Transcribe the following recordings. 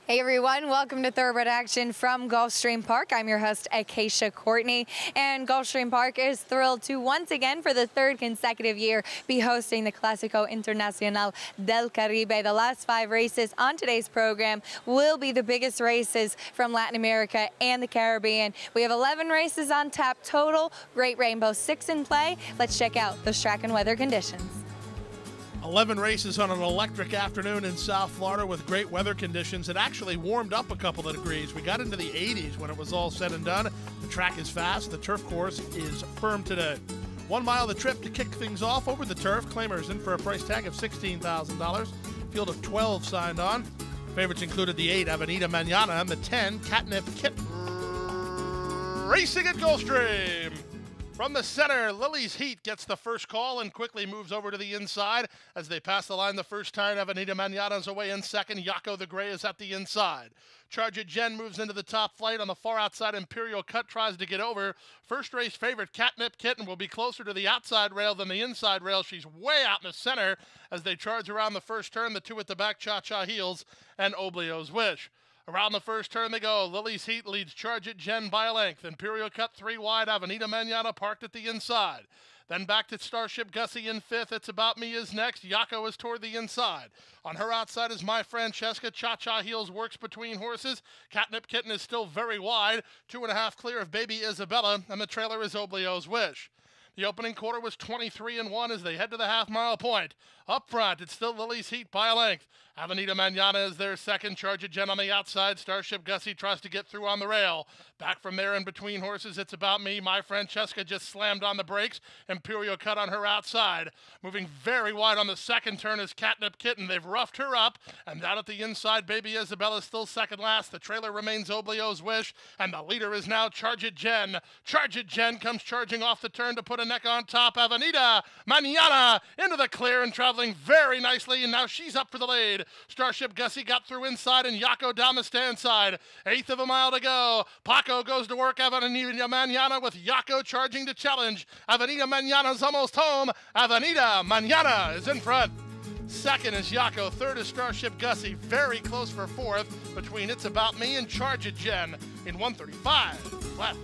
Hey everyone, welcome to Thoroughbred Action from Gulfstream Park. I'm your host, Acacia Courtney, and Gulfstream Park is thrilled to once again, for the third consecutive year, be hosting the Clásico Internacional del Caribe. The last 5 races on today's program will be the biggest races from Latin America and the Caribbean. We have 11 races on tap total, Great Rainbow 6 in play. Let's check out those track and weather conditions. 11 races on an electric afternoon in South Florida with great weather conditions. It actually warmed up a couple of degrees. We got into the 80s when it was all said and done. The track is fast. The turf course is firm today. 1 mile of the trip to kick things off over the turf. Claimers in for a price tag of $16,000. Field of 12 signed on. Favorites included the 8, Avenida Mañana, and the 10, Catnip Kitten. Racing at Gulfstream. From the center, Lily's Heat gets the first call and quickly moves over to the inside. As they pass the line the first time, Avenida Mañana's away in second. Yaco the Gray is at the inside. Charge It Jen moves into the top flight. On the far outside, Imperial Cut tries to get over. First race favorite, Catnip Kitten, will be closer to the outside rail than the inside rail. She's way out in the center as they charge around the first turn. The 2 at the back, Cha-Cha Heels and Oblio's Wish. Around the first turn they go. Lily's Heat leads Charge It Jen by a length. Imperial Cut 3 wide. Avenida Mañana parked at the inside. Then back to Starship Gussie in 5th. It's About Me is next. Yaco is toward the inside. On her outside is My Francesca. Cha-Cha Heels works between horses. Catnip Kitten is still very wide. 2.5 clear of Baby Isabella. And the trailer is Oblio's Wish. The opening quarter was 23-1 as they head to the half-mile point. Up front, it's still Lily's Heat by a length. Avenida Mañana is their second. Charge It Jen on the outside. Starship Gussie tries to get through on the rail. Back from there in between horses, it's About Me. My Francesca just slammed on the brakes. Imperial Cut on her outside. Moving very wide on the second turn is Catnip Kitten. They've roughed her up. And down at the inside, Baby Isabella still second last. The trailer remains Oblio's Wish. And the leader is now Charge It Jen. Charge It Jen comes charging off the turn to put a neck on top. Avenida Mañana into the clear and traveling very nicely. And now she's up for the lead. Starship Gussie got through inside and Yaco down the stand side. 1/8 of a mile to go. Paco goes to work. Avenida Mañana with Yaco charging to challenge. Avenida Mañana's almost home. Avenida Mañana is in front. Second is Yaco. Third is Starship Gussie. Very close for 4th between It's About Me and Charge It Jen in 1:35 left.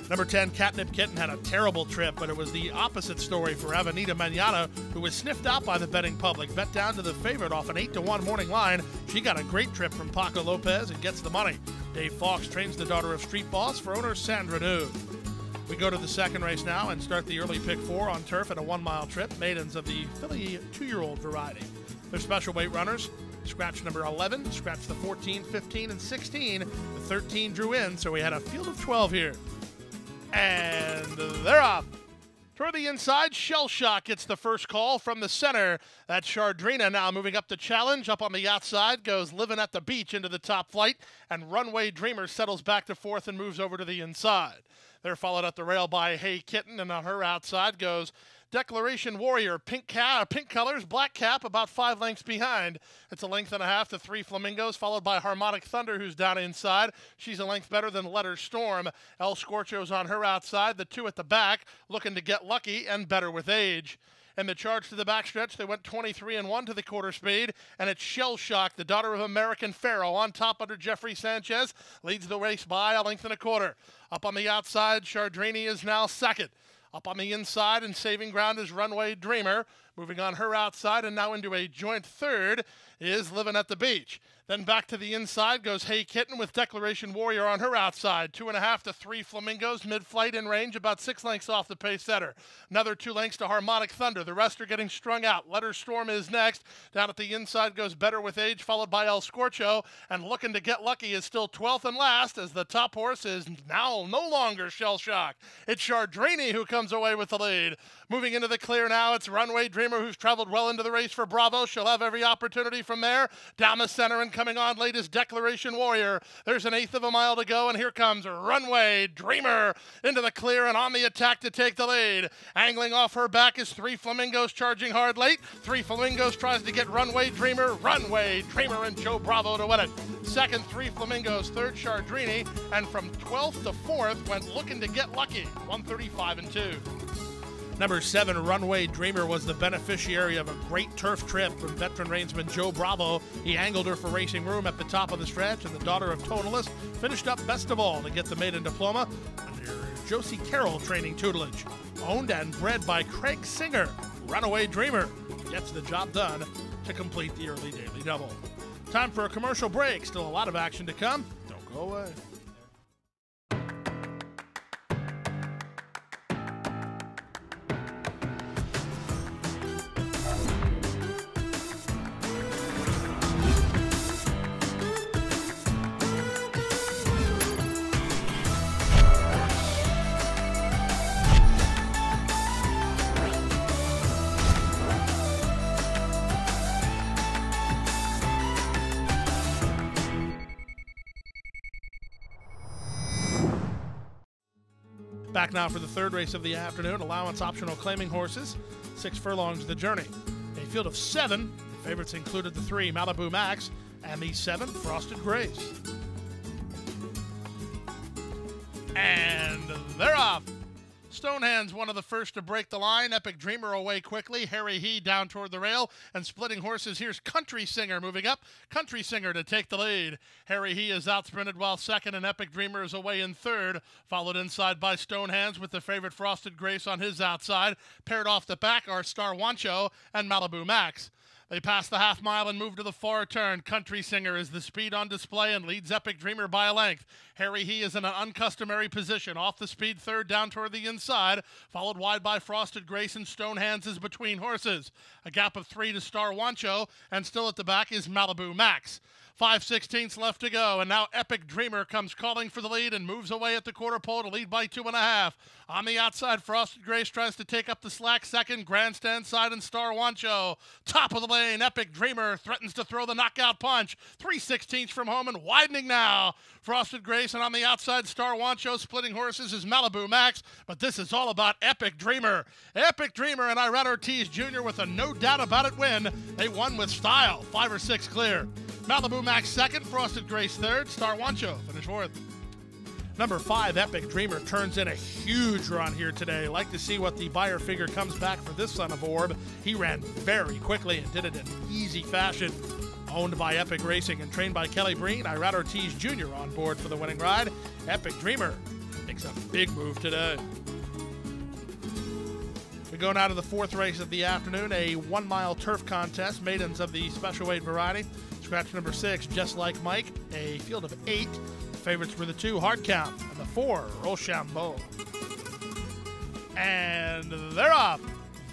Number 10, Catnip Kitten, had a terrible trip, but it was the opposite story for Avenida Mañana, who was sniffed out by the betting public. Bet down to the favorite off an 8-1 morning line. She got a great trip from Paco Lopez and gets the money. Dave Fawkes trains the daughter of Street Boss for owner Sandra New. We go to the second race now and start the early pick 4 on turf at a 1-mile trip. Maidens of the filly 2-year-old variety. They're special weight runners. Scratch number 11, scratch the 14, 15, and 16. The 13 drew in, so we had a field of 12 here. And they're off. Toward the inside, Shell Shock gets the first call from the center. That's Chardrina now moving up to challenge. Up on the outside goes Livin' at the Beach into the top flight. And Runway Dreamer settles back to 4th and moves over to the inside. They're followed up the rail by Hey Kitten, and on her outside goes Declaration Warrior, pink colors, black cap, about 5 lengths behind. It's a 1.5 lengths to 3 Flamingos, followed by Harmonic Thunder, who's down inside. She's a length better than Letter Storm. El Scorcho's on her outside, the 2 at the back, looking to get lucky and better with age. And the charge to the backstretch, they went 23-1 to the quarter speed, and it's Shell Shock, the daughter of American Pharaoh, on top under Jeffrey Sanchez, leads the race by a 1.25 lengths. Up on the outside, Chardrini is now second. Up on the inside and saving ground is Runway Dreamer. Moving on her outside and now into a joint third is Livin' at the Beach. Then back to the inside goes Hey Kitten with Declaration Warrior on her outside. 2.5 to 3 Flamingos, mid-flight in range, about 6 lengths off the pace setter. Another 2 lengths to Harmonic Thunder. The rest are getting strung out. Letter Storm is next. Down at the inside goes Better with Age, followed by El Scorcho. And looking to get lucky is still 12th and last, as the top horse is now no longer Shell Shock. It's Chardrini who comes away with the lead. Moving into the clear now, it's Runway Dreamer, who's traveled well into the race for Bravo. She'll have every opportunity from there. Down the center and coming on late is Declaration Warrior. There's an 1/8 of a mile to go, and here comes Runway Dreamer into the clear and on the attack to take the lead. Angling off her back is 3 Flamingos charging hard late. 3 Flamingos tries to get Runway Dreamer and Joe Bravo to win it. Second, 3 Flamingos. Third, Chardrini. And from 12th to 4th went Looking to Get Lucky, 1:35-2. Number 7, Runway Dreamer, was the beneficiary of a great turf trip from veteran reinsman Joe Bravo. He angled her for racing room at the top of the stretch, and the daughter of Tonalist finished up best of all to get the maiden diploma under Josie Carroll training tutelage. Owned and bred by Craig Singer, Runaway Dreamer gets the job done to complete the early daily double. Time for a commercial break. Still a lot of action to come. Don't go away. Back now for the third race of the afternoon. Allowance optional claiming horses. 6 furlongs the journey. A field of 7. Favorites included the 3 Malibu Max and the 7 Frosted Grace. And they're off. Stonehands, one of the first to break the line. Epic Dreamer away quickly. Harry He down toward the rail. And splitting horses, here's Country Singer moving up. Country Singer to take the lead. Harry He is outsprinted while second, and Epic Dreamer is away in third. Followed inside by Stonehands with the favorite Frosted Grace on his outside. Paired off the back are Star Wancho and Malibu Max. They pass the half mile and move to the far turn. Country Singer is the speed on display and leads Epic Dreamer by a length. Harry He is in an uncustomary position. Off the speed third down toward the inside. Followed wide by Frosted Grace, and Stonehands is between horses. A gap of 3 to Star Wancho, and still at the back is Malibu Max. 5/16 left to go, and now Epic Dreamer comes calling for the lead and moves away at the quarter pole to lead by 2.5. On the outside, Frosted Grace tries to take up the slack second. Grandstand side and Star Wancho. Top of the lane, Epic Dreamer threatens to throw the knockout punch. 3/16 from home and widening now. Frosted Grace, and on the outside, Star Wancho. Splitting horses is Malibu Max, but this is all about Epic Dreamer. Epic Dreamer and Irad Ortiz Jr. with a no doubt about it win. They won with style, 5 or 6 clear. Malibu Max second, Frosted Grace third, Star Wancho finished fourth. Number 5, Epic Dreamer, turns in a huge run here today. Like to see what the buyer figure comes back for this son of Orb. He ran very quickly and did it in easy fashion. Owned by Epic Racing and trained by Kelly Breen, Irad Ortiz Jr. on board for the winning ride. Epic Dreamer makes a big move today. We go now to the 4th race of the afternoon, a 1-mile turf contest, maidens of the special weight variety. Scratch number 6, Just Like Mike, a field of 8. The favorites were the 2, Hard Count, and the 4, Rochambeau. And they're off.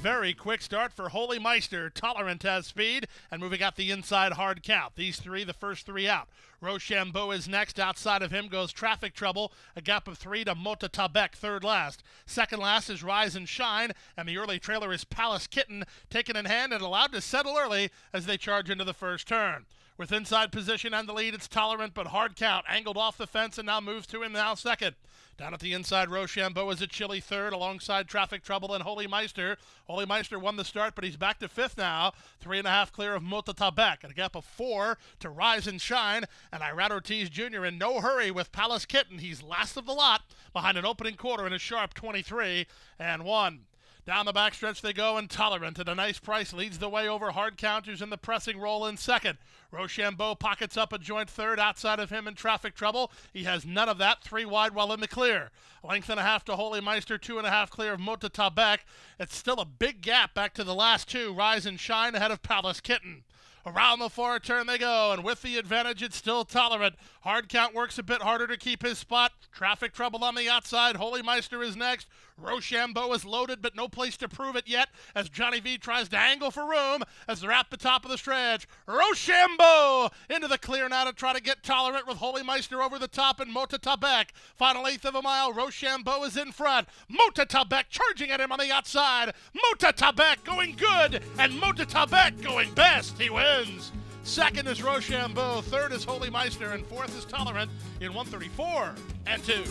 Very quick start for Holy Meister. Tolerant has speed, and moving out the inside, Hard Count. These 3, the first 3 out. Rochambeau is next. Outside of him goes Traffic Trouble, a gap of 3 to Mota Tabek, third last. Second last is Rise and Shine, and the early trailer is Palace Kitten, taken in hand and allowed to settle early as they charge into the first turn. With inside position and the lead, it's Tolerant, but Hard Count angled off the fence and now moves to him now second. Down at the inside, Rochambeau is a chilly third alongside Traffic Trouble and Holy Meister. Holy Meister won the start, but he's back to 5th now. 3.5 clear of Mota Tabek, and a gap of 4 to Rise and Shine. And Irad Ortiz Jr. in no hurry with Palace Kitten. He's last of the lot behind an opening quarter in a sharp 23-1. Down the backstretch they go, and Tolerant at a nice price leads the way over Hard Counters in the pressing roll in second. Rochambeau pockets up a joint third. Outside of him in Traffic Trouble, he has none of that. 3 wide while in the clear. A length and a half to Holy Meister, 2.5 clear of Mota Tabek. It's still a big gap back to the last 2. Rise and Shine ahead of Palace Kitten. Around the far turn they go, and with the advantage, it's still Tolerant. Hard Count works a bit harder to keep his spot. Traffic Trouble on the outside. Holy Meister is next. Rochambeau is loaded, but no place to prove it yet as Johnny V tries to angle for room as they're at the top of the stretch. Rochambeau into the clear now to try to get Tolerant with Holy Meister over the top and Mota Tabek. Final 1/8 of a mile. Rochambeau is in front. Mota Tabek charging at him on the outside. Mota Tabek going good, and Mota Tabek going best. He wins. Second is Rochambeau, third is Holy Meister, and fourth is Tolerant in 1:34-2.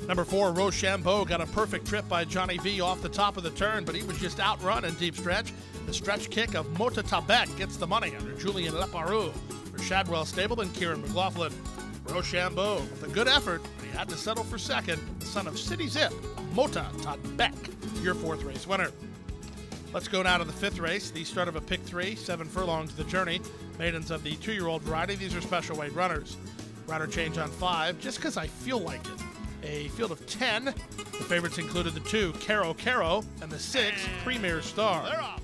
Number 4, Rochambeau got a perfect trip by Johnny V off the top of the turn, but he was just outrun in deep stretch. The stretch kick of Mota Tabek gets the money under Julian Leparoux for Shadwell Stable and Kieran McLaughlin. Rochambeau with a good effort, but he had to settle for second. The son of City Zip, Mota Tabek, your 4th race winner. Let's go now to the 5th race, the start of a pick 3, 7 furlongs the journey. Maidens of the 2-year-old variety. These are special weight runners. Rider change on 5, just because I feel like it. A field of 10. The favorites included the 2, Caro Caro, and the 6, Premier Star. They're up.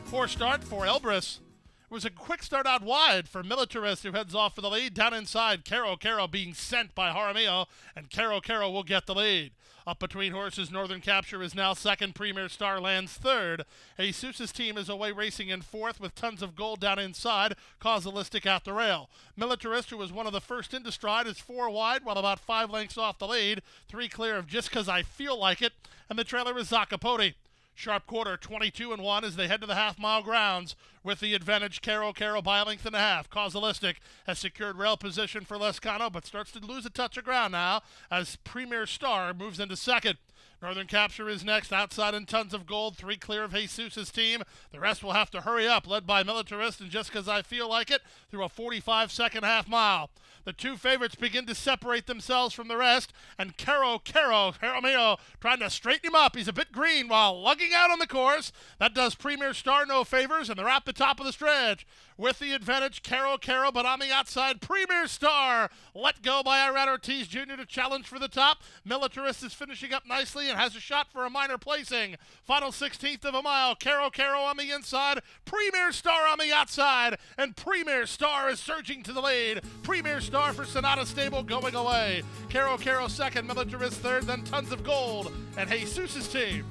4 start for Elbrus. It was a quick start out wide for Militarist, who heads off for the lead. Down inside, Caro Caro being sent by Jaramillo, and Caro Caro will get the lead. Up between horses, Northern Capture is now 2nd. Premier Star lands 3rd. Jesus' team is away racing in 4th with Tons of Gold down inside. Causalistic at the rail. Militarist, who was one of the first into stride, is 4 wide, while about 5 lengths off the lead. 3 clear of Just 'Cause I Feel Like It. And the trailer is Zacapoti. Sharp quarter, 22-1 as they head to the half-mile grounds. With the advantage, Caro Caro by a length and a half. Causalistic has secured rail position for Lescano, but starts to lose a touch of ground now as Premier Star moves into 2nd. Northern Capture is next, outside in Tons of Gold, 3 clear of Jesus' team. The rest will have to hurry up, led by Militarist and Just 'Cause I Feel Like It, through a 45-second half mile. The 2 favorites begin to separate themselves from the rest, and Caro Caro, Jaramillo, trying to straighten him up. He's a bit green while lugging out on the course. That does Premier Star no favors, and they're at the top of the stretch. With the advantage, Caro Caro, but on the outside, Premier Star. Let go by Irad Ortiz Jr. to challenge for the top. Militarist is finishing up nicely and has a shot for a minor placing. Final 16th of a mile. Caro Caro on the inside, Premier Star on the outside, and Premier Star is surging to the lead. Premier Star for Sonata Stable going away. Caro Caro 2nd, Militarist 3rd, then Tons of Gold, and Jesus' team.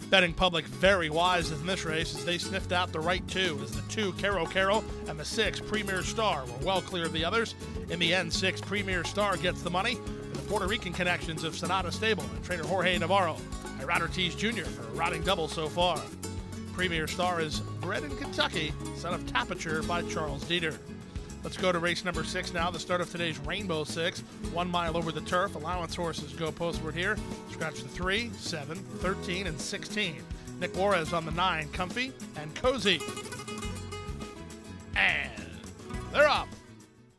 Betting public very wise in this race as they sniffed out the right 2 as the 2, Caro Caro, and the 6, Premier Star, were well clear of the others. In the end, 6, Premier Star gets the money. And the Puerto Rican connections of Sonata Stable and trainer Jorge Navarro. Irad Ortiz Jr. for a routing double so far. Premier Star is bred in Kentucky, son of Tapiture by Charles Dieter. Let's go to race number 6 now, the start of today's Rainbow 6. 1 mile over the turf. Allowance horses go postward here. Scratch the 3, 7, 13, and 16. Nick Juarez on the 9, Comfy and Cozy. And they're up.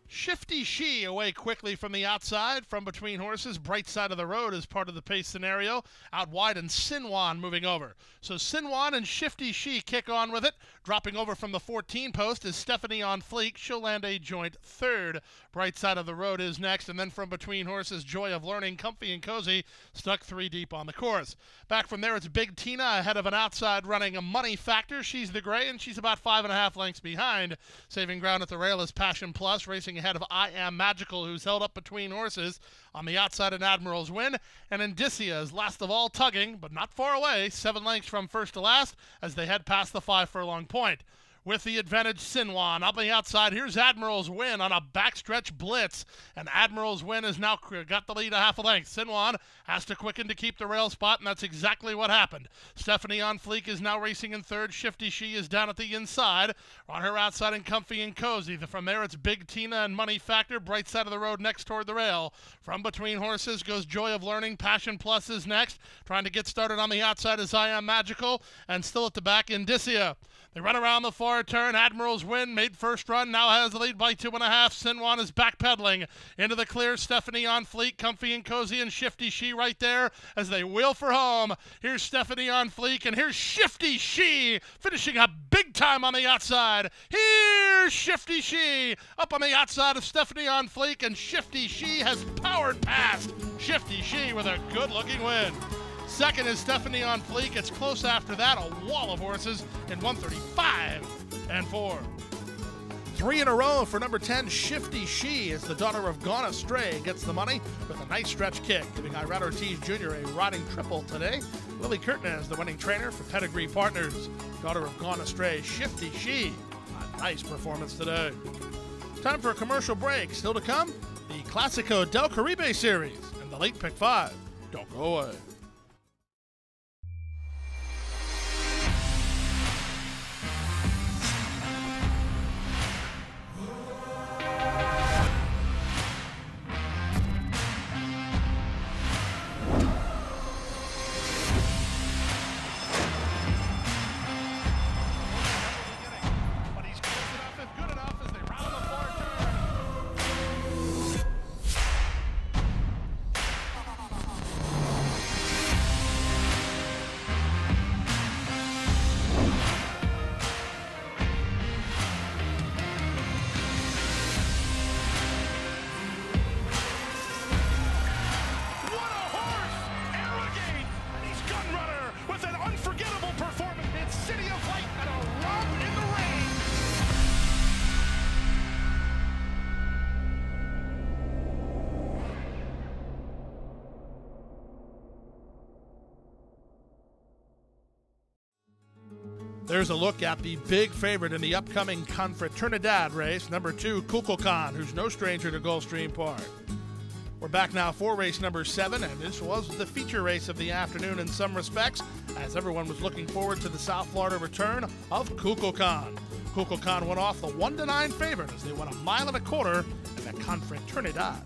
Shifty She away quickly from the outside, from between horses. Bright Side of the Road is part of the pace scenario. Out wide, and Sinwan moving over. So Sinwan and Shifty She kick on with it. Dropping over from the 14 post is Stephanie on Fleek. She'll land a joint 3rd. Bright Side of the Road is next, and then from between horses, Joy of Learning, Comfy and Cozy, stuck 3 deep on the course. Back from there, it's Big Tina ahead of an outside running a Money Factor. She's the gray, and she's about 5.5 lengths behind. Saving ground at the rail is Passion Plus, racing ahead of I Am Magical, who's held up between horses. On the outside, an Admiral's Win, and Indicia is last of all tugging, but not far away, 7 lengths from first to last as they head past the 5 furlong point. With the advantage, Sinwan. Up on the outside, here's Admiral's Win on a backstretch blitz. And Admiral's Win has now got the lead a half a length. Sinwan has to quicken to keep the rail spot, and that's exactly what happened. Stephanie on Fleek is now racing in 3rd. Shifty She is down at the inside. On her outside, and Comfy and Cozy. From there, it's Big Tina and Money Factor. Bright Side of the Road next toward the rail. From between horses goes Joy of Learning. Passion Plus is next. Trying to get started on the outside is I Am Magical. And still at the back, Indicia. They run around the far turn. Admiral's Win made first run, now has the lead by 2.5. Sinwan is backpedaling into the clear. Stephanie on Fleek, Comfy and Cozy, and Shifty She right there as they wheel for home. Here's Stephanie on Fleek, and here's Shifty She finishing up big time on the outside. Here's Shifty She up on the outside of Stephanie on Fleek, and Shifty She has powered past Shifty She with a good-looking win. 2nd is Stephanie on Fleek. It's close after that. A wall of horses in 135 and 4. 3 in a row for number 10, Shifty She, as the daughter of Gone Astray gets the money with a nice stretch kick, giving Irad Ortiz Jr. a riding triple today. Lily Curtin is the winning trainer for Pedigree Partners. Daughter of Gone Astray, Shifty She. A nice performance today. Time for a commercial break. Still to come, the Classico del Caribe Series and the late pick 5. Don't go away. There's a look at the big favorite in the upcoming Confraternidad race, number 2, Kukulkan, who's no stranger to Gulfstream Park. We're back now for race number 7, and this was the feature race of the afternoon in some respects, as everyone was looking forward to the South Florida return of Kukulkan. Kukulkan went off the 1-9 favorite as they went 1.25 miles in the Confraternidad.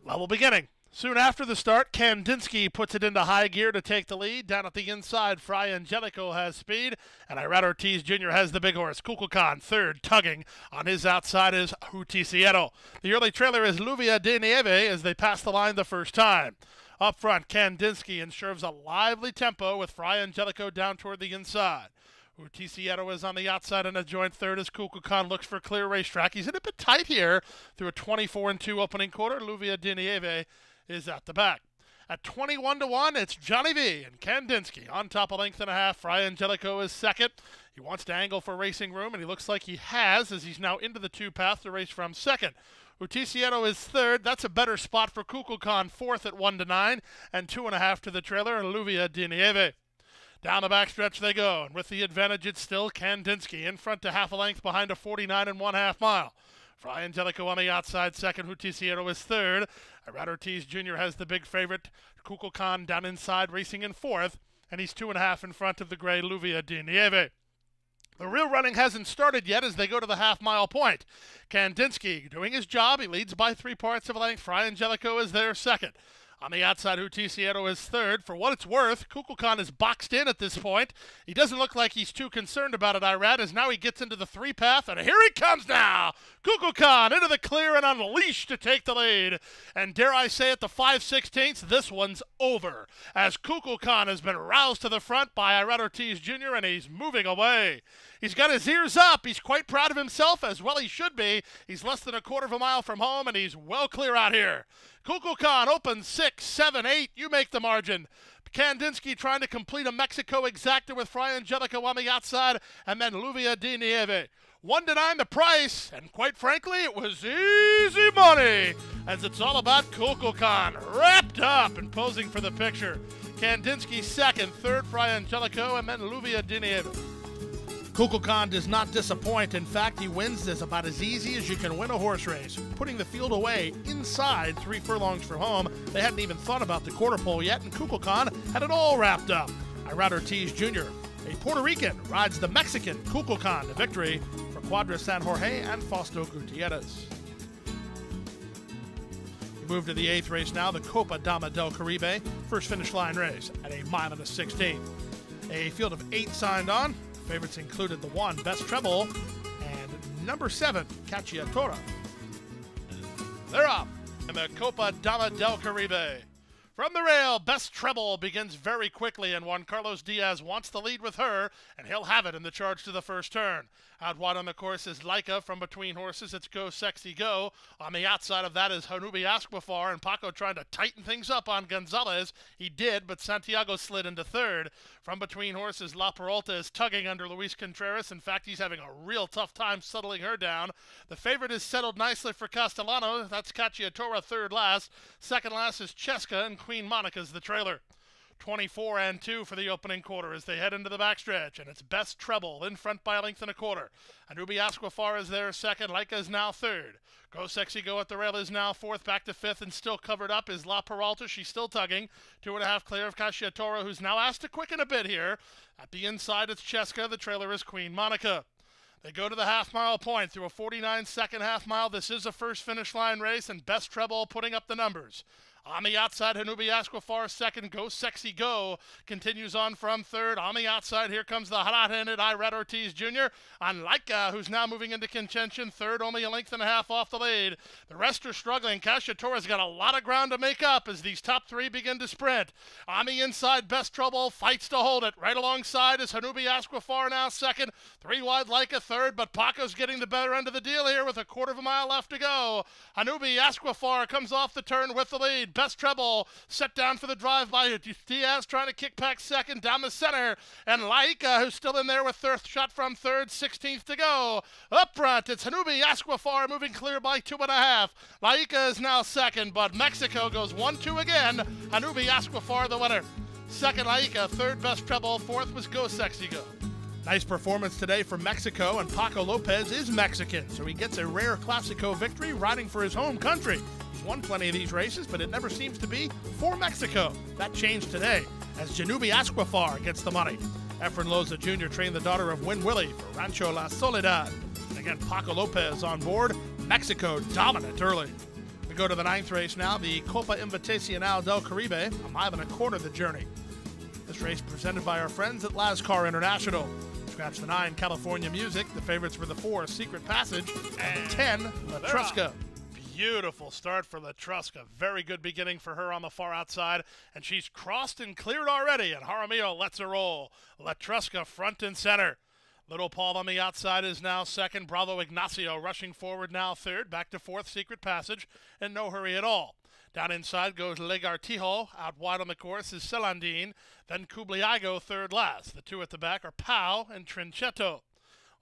Level beginning. Soon after the start, Kandinsky puts it into high gear to take the lead. Down at the inside, Fry Angelico has speed, and Irad Ortiz Jr. has the big horse. Kukulkan, third, tugging. On his outside is Justiciero. The early trailer is Lluvia de Nieve as they pass the line the first time. Up front, Kandinsky ensures a lively tempo with Fry Angelico down toward the inside. Justiciero is on the outside in a joint third as Kukulkan looks for clear racetrack. He's in a bit tight here through a 24-2 opening quarter. Lluvia de Nieve is at the back. At 21-1, it's Johnny V and Kandinsky on top a length and a half. Fry Angelico is second. He wants to angle for racing room, and he looks like he has as he's now into the 2 path to race from second. Justiciero is third. That's a better spot for Kukulkan, fourth at 1-9 and 2.5 to the trailer and Lluvia de Nieve. Down the backstretch they go, and with the advantage it's still Kandinsky in front to half a length behind a 49.5 mile. Fry Angelico on the outside second. Justiciero is third. Irad Ortiz Jr. has the big favorite. Kukulkan down inside racing in fourth, and he's 2.5 in front of the gray Lluvia de Nieve. The real running hasn't started yet as they go to the half-mile point. Kandinsky doing his job. He leads by 3 parts of a length. Fry Angelico is there second. On the outside, Justiciero is third. For what it's worth, Kukulkan is boxed in at this point. He doesn't look like he's too concerned about it, Irad, as now he gets into the 3 path, and here he comes now! Kukulkan into the clear and unleashed to take the lead. And dare I say at the 5/16, this one's over, as Kukulkan has been roused to the front by Irad Ortiz Jr., and he's moving away. He's got his ears up. He's quite proud of himself, as well he should be. He's less than a 1/4 mile from home, and he's well clear out here. Kukulkan opens 6, 7, 8. You make the margin. Kandinsky trying to complete a Mexico exacta with Fry Angelico on the outside, and then Lluvia de Nieve. 1-9 the price, and quite frankly, it was easy money, as it's all about Kukulkan, wrapped up and posing for the picture. Kandinsky second, third Fry Angelico, and then Lluvia de Nieve. Kukulkan does not disappoint. In fact, he wins this about as easy as you can win a horse race, putting the field away inside 3 furlongs from home. They hadn't even thought about the quarter pole yet, and Kukulkan had it all wrapped up. Irad Ortiz Jr., a Puerto Rican, rides the Mexican Kukulkan to victory for Cuadra San Jorge and Fausto Gutierrez. We move to the 8th race now, the Copa Dama del Caribe, first finish line race at 1.16 miles. A field of 8 signed on. Favorites included the 1, Best Treble, and number 7, Cacciatora. They're off in the Copa Dama del Caribe. From the rail, Best Treble begins very quickly, and Juan Carlos Diaz wants the lead with her, and he'll have it in the charge to the first turn. Out wide on the course is Laika. From between horses, it's Go Sexy Go. On the outside of that is Hanubi Asquafar, and Paco trying to tighten things up on Gonzalez. He did, but Santiago slid into third. From between horses, La Peralta is tugging under Luis Contreras. In fact, he's having a real tough time settling her down. The favorite is settled nicely for Castellano. That's Cacciatora third last. Second last is Cheska, and Queen Monica's the trailer. 24-2 for the opening quarter as they head into the backstretch, and it's Best Treble in front by a length and a quarter. Hanubi Asquafar is there second. Laika is now third. Go Sexy Go at the rail is now fourth. Back to fifth and still covered up is La Peralta. She's still tugging. 2.5 clear of Cacciatora, who's now asked to quicken a bit here. At the inside, it's Cheska. The trailer is Queen Monica. They go to the half-mile point through a 49-second half-mile. This is a first finish line race, and Best Treble putting up the numbers. On the outside, Hanubi Asquafar second. Go Sexy Go continues on from third. On the outside, here comes the hot-handed Irad Ortiz Jr. on Laika, who's now moving into contention. Third, only a length and a half off the lead. The rest are struggling. Cacciatora's got a lot of ground to make up as these top 3 begin to sprint. On the inside, Best Treble fights to hold it. Right alongside is Hanubi Asquafar now second. 3 wide, Laika third, but Paco's getting the better end of the deal here with a 1/4 mile left to go. Hanubi Asquafar comes off the turn with the lead. Best Treble set down for the drive by Diaz, trying to kick back second down the center, and Laika, who's still in there with third shot from third, 16th to go. Up front, it's Hanubi Asquafar moving clear by 2.5. Laika is now second, but Mexico goes 1-2 again. Hanubi Asquafar the winner. Second Laika, third Best Treble, fourth was Go Sexy Go. Nice performance today for Mexico, and Paco Lopez is Mexican, so he gets a rare Clasico victory riding for his home country. He's won plenty of these races, but it never seems to be for Mexico. That changed today as Janubi Asquafar gets the money. Efren Loza Jr. trained the daughter of Win Willie for Rancho La Soledad. And again, Paco Lopez on board. Mexico dominant early. We go to the 9th race now, the Copa Invitacional del Caribe, a mile and a quarter the journey. This race presented by our friends at Lascar International. Scratch the 9, California Music. The favorites were the 4, Secret Passage, and 10, La Trusca. Beautiful start for La Trusca. Very good beginning for her on the far outside, and she's crossed and cleared already, and Jaramillo lets her roll. La Trusca front and center. Little Paul on the outside is now second. Bravo Ignacio rushing forward now third. Back to fourth, Secret Passage, and no hurry at all. Down inside goes Legartijo. Out wide on the course is Celandine. Then Cubliago third last. The two at the back are Pau and Trinchetto.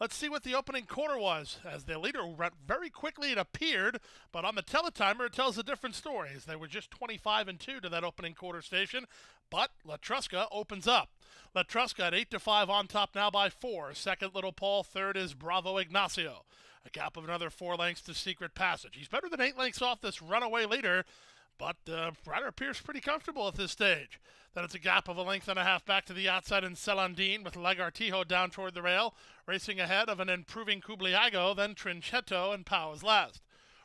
Let's see what the opening quarter was, as the leader went very quickly, it appeared, but on the teletimer it tells a different story, as they were just 25-2 to that opening quarter station, but La Trusca opens up. La Trusca at 8-5 on top now by 4. Second, Little Paul. Third is Bravo Ignacio. A gap of another 4 lengths to Secret Passage. He's better than 8 lengths off this runaway leader, but rider appears pretty comfortable at this stage. Then it's a gap of a length and a half back to the outside in Celandine, with Legartijo down toward the rail, racing ahead of an improving Cubliago, then Trinchetto, and Pau is last.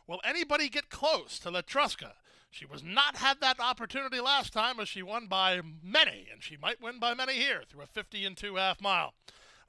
Will anybody get close to La Trusca? She was not had that opportunity last time, as she won by many, and she might win by many here through a 50-2.5 mile.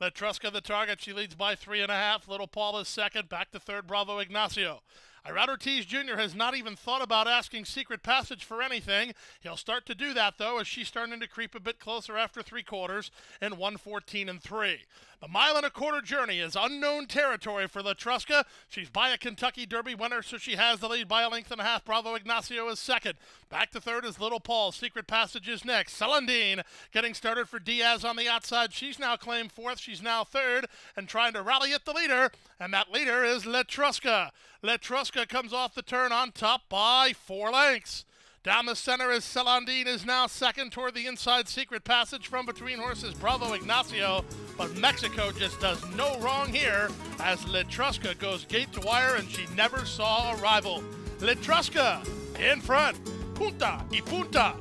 La Trusca the target. She leads by 3.5. Little Paul is second. Back to third, Bravo Ignacio. Irad Ortiz Jr. has not even thought about asking Secret Passage for anything. He'll start to do that, though, as she's starting to creep a bit closer after 3 quarters in 1:14-3. The mile and a quarter journey is unknown territory for La Trusca. She's by a Kentucky Derby winner, so she has the lead by a length and a half. Bravo Ignacio is second. Back to third is Little Paul. Secret Passage is next. Celandine getting started for Diaz on the outside. She's now claimed fourth. She's now third and trying to rally at the leader, and that leader is La Trusca. La Trusca comes off the turn on top by 4 lengths. Down the center is Celandine is now second toward the inside. Secret Passage from between horses Bravo Ignacio, but Mexico just does no wrong here as La Trusca goes gate to wire and she never saw a rival. La Trusca in front, punta y punta.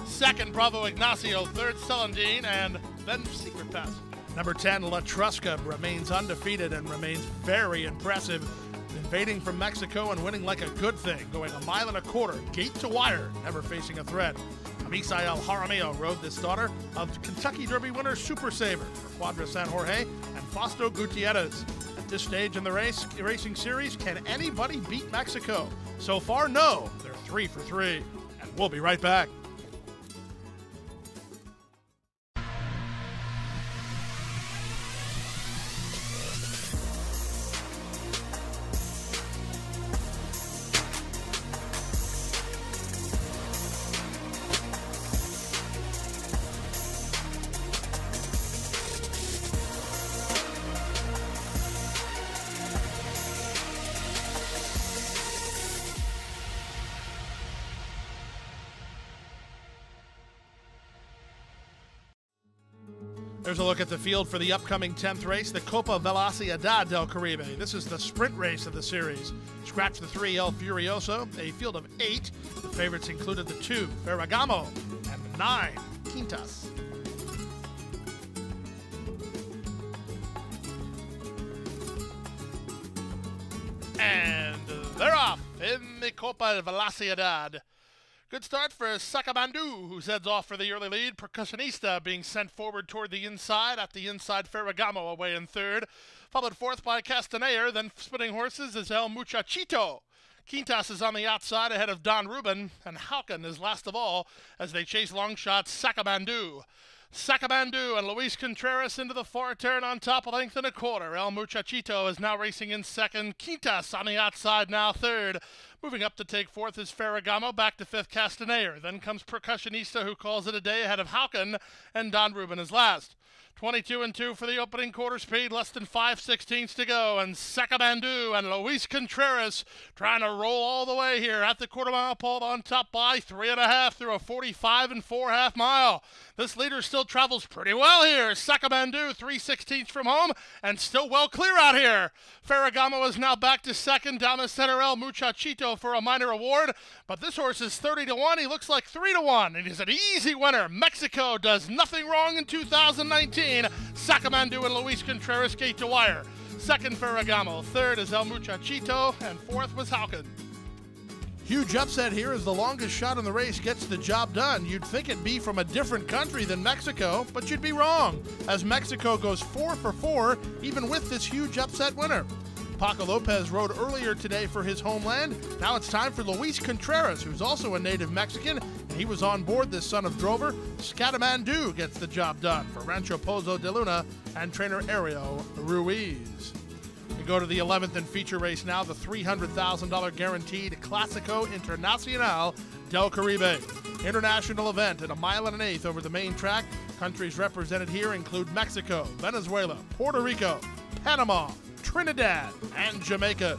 Second Bravo Ignacio, third Celandine, and then Secret Passage. Number 10 La Trusca remains undefeated and remains very impressive. Invading from Mexico and winning like a good thing, going a mile and a quarter, gate to wire, never facing a threat. Misael Jaramillo rode this daughter of Kentucky Derby winner Super Saver for Quadra San Jorge and Fausto Gutierrez. At this stage in the racing series, can anybody beat Mexico? So far, no. They're 3 for 3. And we'll be right back. There's a look at the field for the upcoming 10th race, the Copa Velocidad del Caribe. This is the sprint race of the series. Scratch the 3, El Furioso, a field of 8. The favorites included the 2, Ferragamo, and the 9, Quintas. And they're off in the Copa Velocidad. Good start for Sacabandoo, who heads off for the early lead. Percussionista being sent forward toward the inside. At the inside, Ferragamo away in third. Followed fourth by Castaneer. Then spinning horses is El Muchachito. Quintas is on the outside ahead of Don Ruben. And Halkin is last of all as they chase long shots Sacabandoo. Sacabandoo and Luis Contreras into the far turn on top, a length and a quarter. El Muchachito is now racing in second. Quintas on the outside now third. Moving up to take fourth is Ferragamo, back to fifth Castaneer. Then comes Percussionista, who calls it a day ahead of Halkin, and Don Ruben is last. 22-2 for the opening quarter speed, less than 5/16 to go, and Sacramento and Luis Contreras trying to roll all the way here at the quarter-mile pole on top by 3.5 through a 45 4/2 mile. This leader still travels pretty well here. Sacramento 3/16 from home and still well clear out here. Ferragamo is now back to second down the center. El Muchachito for a minor award, but this horse is 30-1. He looks like 3-1, and he's an easy winner. Mexico does nothing wrong in 2019. Sacramento and Luis Contreras gate to wire. Second Ferragamo, third is El Muchachito, and fourth was Hawkins. Huge upset here as the longest shot in the race gets the job done. You'd think it'd be from a different country than Mexico, but you'd be wrong, as Mexico goes 4 for 4, even with this huge upset winner. Paco Lopez rode earlier today for his homeland. Now it's time for Luis Contreras, who's also a native Mexican, and he was on board this son of Drover. Scatamandu gets the job done for Rancho Pozo de Luna and trainer Ario Ruiz. We go to the 11th and feature race now, the $300,000 guaranteed Clásico Internacional del Caribe. International event at 1 1/8 miles over the main track. Countries represented here include Mexico, Venezuela, Puerto Rico, Panama, Trinidad, and Jamaica.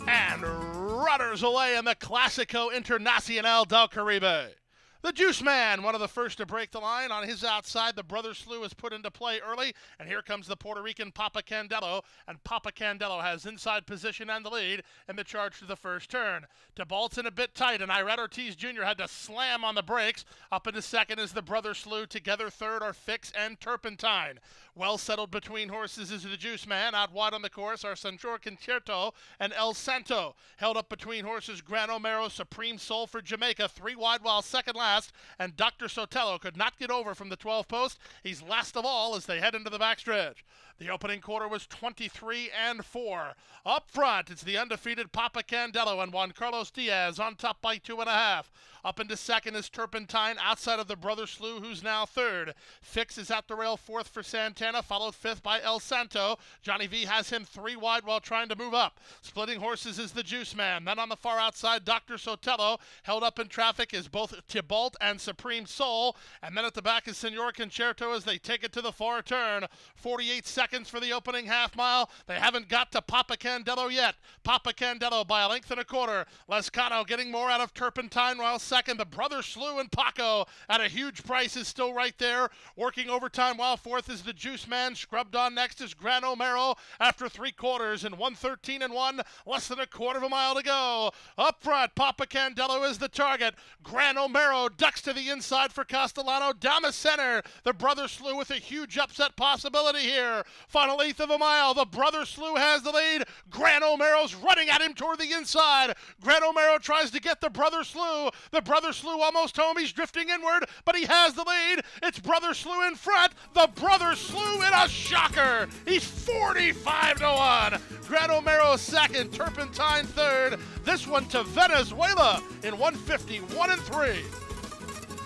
And rudders away in the Clásico Internacional del Caribe. The Juice Man, one of the first to break the line. On his outside, the Brother Slew is put into play early, and here comes the Puerto Rican Papa Candelo, and Papa Candelo has inside position and the lead in the charge to the first turn. DeBalt's in a bit tight, and Irad Ortiz Jr. had to slam on the brakes. Up into second is the Brother Slew. Together third are Fix and Turpentine. Well settled between horses is the Juice Man. Out wide on the course are Senor Concerto and El Santo. Held up between horses Gran Homero, Supreme Soul for Jamaica. 3 wide while second last, and Dr. Sotelo could not get over from the 12 post. He's last of all as they head into the backstretch. The opening quarter was 23-4. Up front, it's the undefeated Papa Candelo and Juan Carlos Diaz on top by 2.5. Up into second is Turpentine outside of the Brother Slew, who's now third. Fix is at the rail fourth for Santana, followed fifth by El Santo. Johnny V has him 3 wide while trying to move up. Splitting horses is the Juice Man. Then on the far outside, Dr. Sotelo. Held up in traffic is both Tybalt and Supreme Soul. And then at the back is Senor Concerto as they take it to the far turn. 48 seconds for the opening half mile. They haven't got to Papa Candelo yet. Papa Candelo by 1.25 lengths. Lescano getting more out of Turpentine while second. The Brother Slew and Paco at a huge price is still right there. Working overtime while fourth is the Juice Man. Scrubbed on next is Gran Homero after 3/4 and 1:13-1. Less than 1/4 mile to go. Up front, Papa Candelo is the target. Gran Homero ducks to the inside for Castellano. Down the center, the Brother Slew with a huge upset possibility here. Final 1/8 of a mile. The Brother Slew has the lead. Gran Homero's running at him toward the inside. Gran Homero tries to get the Brother Slew. The Brother Slew almost home. He's drifting inward, but he has the lead. It's Brother Slew in front. The Brother Slew in a shocker. He's 45-1. Gran Homero second. Turpentine third. This one to Venezuela in 1:51-3.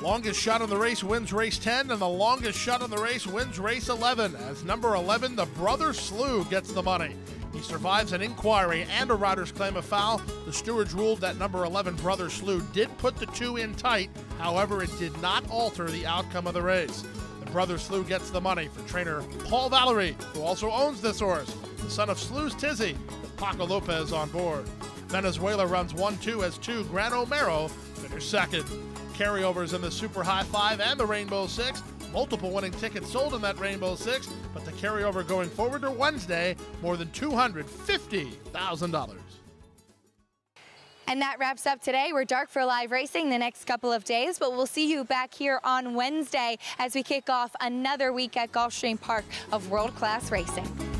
Longest shot on the race wins race 10, and the longest shot on the race wins race 11. As number 11, the Brother Slew gets the money. He survives an inquiry and a rider's claim of foul. The stewards ruled that number 11, Brother Slew, did put the 2 in tight. However, it did not alter the outcome of the race. The Brother Slew gets the money for trainer Paul Valerie, who also owns this horse, the son of Slew's Tizzy, with Paco Lopez on board. Venezuela runs 1-2 as 2. Gran Homero finished second. Carryovers in the Super High 5 and the Rainbow 6. Multiple winning tickets sold in that Rainbow 6, but the carryover going forward to Wednesday, more than $250,000. And that wraps up today. We're dark for live racing the next couple of days, but we'll see you back here on Wednesday as we kick off another week at Gulfstream Park of world-class racing.